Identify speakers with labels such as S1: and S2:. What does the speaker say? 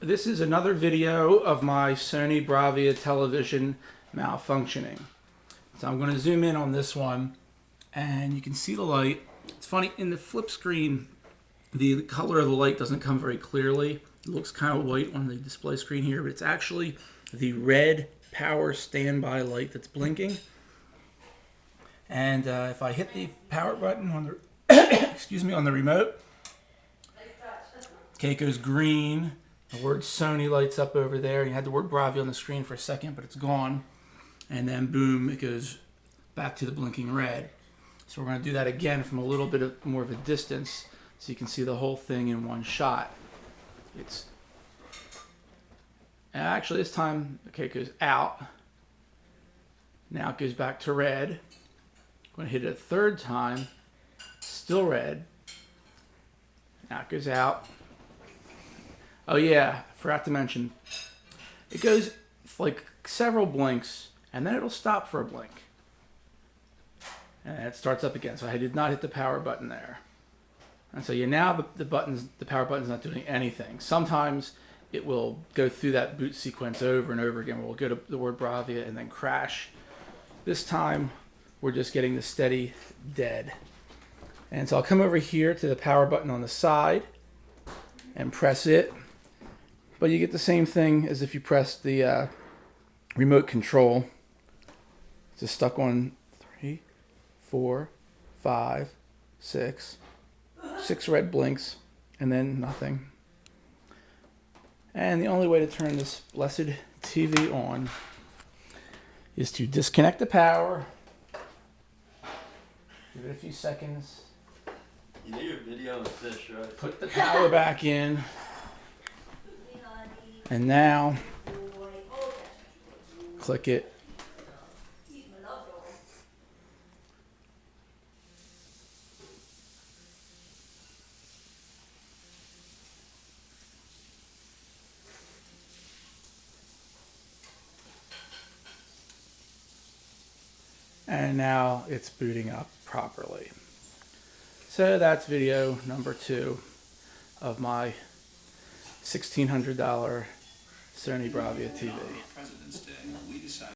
S1: This is another video of my Sony Bravia television malfunctioning. So I'm going to zoom in on this one and you can see the light. It's funny, in the flip screen, the color of the light doesn't come very clearly. It looks kind of white on the display screen here, but it's actually the red power standby light that's blinking. And if I hit the power button on the excuse me, on the remote, okay, it goes green. The word Sony lights up over there. You had the word Bravia on the screen for a second, but it's gone. And then boom, it goes back to the blinking red. So we're going to do that again from a little bit more of a distance so you can see the whole thing in one shot. It's actually this time, okay, it goes out. Now it goes back to red. I'm going to hit it a third time. Still red. Now it goes out. Oh yeah, forgot to mention, it goes like several blinks and then it'll stop for a blink. And it starts up again. So I did not hit the power button there. And so now the power button's not doing anything. Sometimes it will go through that boot sequence over and over again. We'll go to the word Bravia and then crash. This time we're just getting the steady dead. And so I'll come over here to the power button on the side and press it. But you get the same thing as if you press the remote control. It's just stuck on 3, 4, 5, 6. 6 red blinks, and then nothing. And the only way to turn this blessed TV on is to disconnect the power. Give it a few seconds.
S2: You know your video of fish, right?
S1: Put the power back in. And now, click it. And now it's booting up properly. So that's video number 2 of my $1,600 Sony Bravia TV.